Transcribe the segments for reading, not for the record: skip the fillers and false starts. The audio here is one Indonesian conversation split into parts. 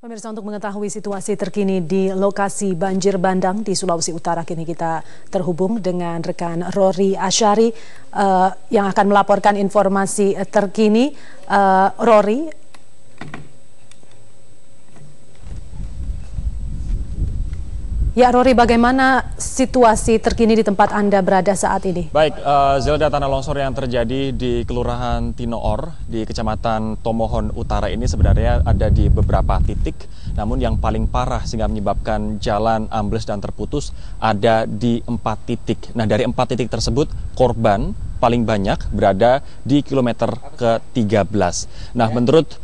Pemirsa, untuk mengetahui situasi terkini di lokasi banjir bandang di Sulawesi Utara, kini kita terhubung dengan rekan Rory Asyari yang akan melaporkan informasi terkini. Rory. Ya, Rory, bagaimana situasi terkini di tempat Anda berada saat ini? Baik, Zelda, tanah longsor yang terjadi di Kelurahan Tinoor di Kecamatan Tomohon Utara ini sebenarnya ada di beberapa titik. Namun yang paling parah sehingga menyebabkan jalan ambles dan terputus ada di 4 titik. Nah, dari 4 titik tersebut korban paling banyak berada di kilometer ke-13. Nah, menurut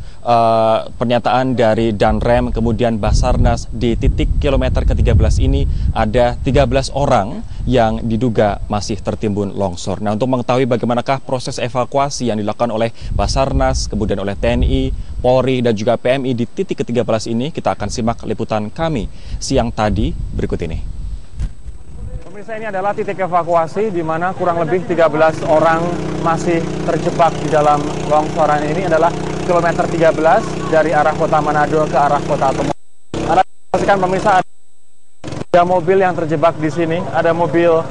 pernyataan dari Danrem kemudian Basarnas, di titik kilometer ke-13 ini ada 13 orang yang diduga masih tertimbun longsor. Nah, untuk mengetahui bagaimanakah proses evakuasi yang dilakukan oleh Basarnas, kemudian oleh TNI, Polri, dan juga PMI di titik ke-13 ini, kita akan simak liputan kami siang tadi berikut ini. Pemirsa, ini adalah titik evakuasi di mana kurang lebih 13 orang masih terjebak di dalam longsoran ini. Adalah kilometer 13 dari arah kota Manado ke arah kota Tomohon. Anda saksikan, pemirsa, ada mobil yang terjebak di sini. Ada mobil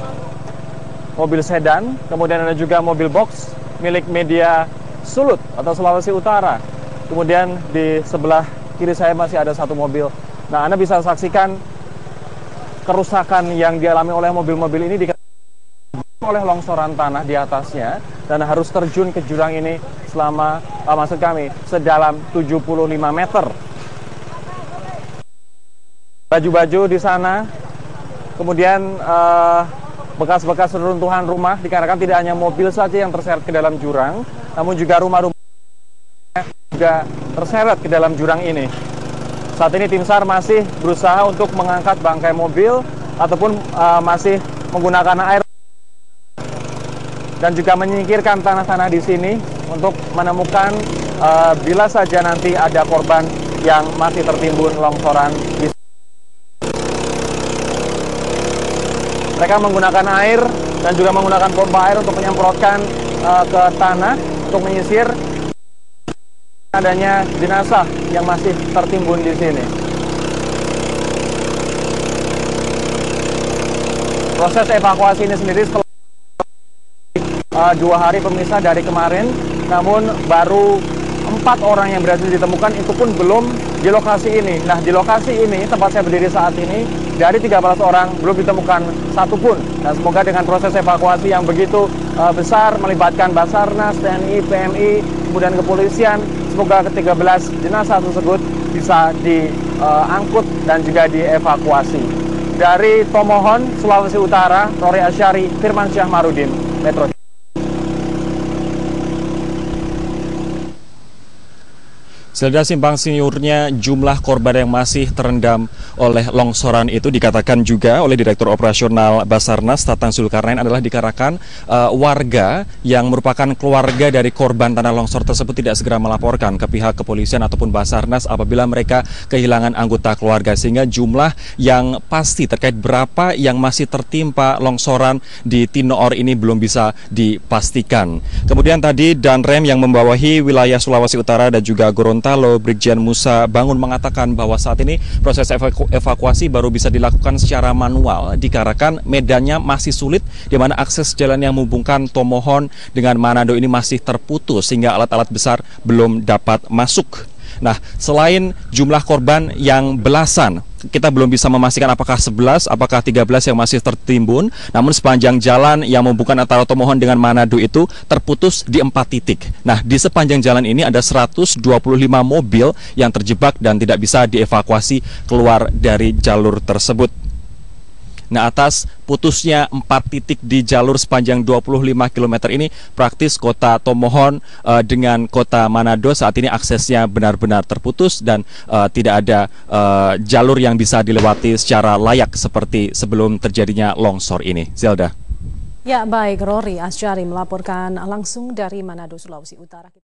sedan, kemudian ada juga mobil box milik media Sulut atau Sulawesi Utara. Kemudian di sebelah kiri saya masih ada satu mobil. Nah, Anda bisa saksikan kerusakan yang dialami oleh mobil-mobil ini oleh longsoran tanah di atasnya, dan harus terjun ke jurang ini selama, maksud kami, sedalam 75 meter. Baju-baju di sana, kemudian bekas-bekas reruntuhan rumah, dikarenakan tidak hanya mobil saja yang terseret ke dalam jurang, namun juga rumah-rumah juga terseret ke dalam jurang ini. Saat ini tim SAR masih berusaha untuk mengangkat bangkai mobil ataupun masih menggunakan air dan juga menyingkirkan tanah-tanah di sini untuk menemukan bila saja nanti ada korban yang masih tertimbun longsoran di sini. Mereka menggunakan air dan juga menggunakan pompa air untuk menyemprotkan ke tanah untuk menyisir adanya jenazah yang masih tertimbun di sini. Proses evakuasi ini sendiri setelah 2 hari, pemirsa, dari kemarin, namun baru 4 orang yang berhasil ditemukan, itu pun belum di lokasi ini. Nah, di lokasi ini tempat saya berdiri saat ini, dari 13 orang belum ditemukan satupun. Nah, semoga dengan proses evakuasi yang begitu besar melibatkan Basarnas, TNI, PMI, kemudian kepolisian, semoga ke-13 jenazah tersebut bisa diangkut dan juga dievakuasi. Dari Tomohon, Sulawesi Utara, Rory Asyari, Firmansyah Marudin, Metro. Zelda, simpang siurnya jumlah korban yang masih terendam oleh longsoran itu dikatakan juga oleh Direktur Operasional Basarnas, Tatang Zulkarnain, adalah dikarenakan warga yang merupakan keluarga dari korban tanah longsor tersebut tidak segera melaporkan ke pihak kepolisian ataupun Basarnas apabila mereka kehilangan anggota keluarga, sehingga jumlah yang pasti terkait berapa yang masih tertimpa longsoran di Tinoor ini belum bisa dipastikan. Kemudian tadi Danrem yang membawahi wilayah Sulawesi Utara dan juga Gorontalo, Brigjen Musa Bangun, mengatakan bahwa saat ini proses evakuasi baru bisa dilakukan secara manual dikarenakan medannya masih sulit, di mana akses jalan yang menghubungkan Tomohon dengan Manado ini masih terputus sehingga alat-alat besar belum dapat masuk. Nah, selain jumlah korban yang belasan, kita belum bisa memastikan apakah 11, apakah 13 yang masih tertimbun. Namun sepanjang jalan yang menghubungkan antara Tomohon dengan Manado itu terputus di 4 titik. Nah, di sepanjang jalan ini ada 125 mobil yang terjebak dan tidak bisa dievakuasi keluar dari jalur tersebut. Nah, atas putusnya 4 titik di jalur sepanjang 25 km ini, praktis kota Tomohon dengan kota Manado saat ini aksesnya benar-benar terputus dan tidak ada jalur yang bisa dilewati secara layak seperti sebelum terjadinya longsor ini. Zelda. Ya, baik, Rory Asyari melaporkan langsung dari Manado, Sulawesi Utara.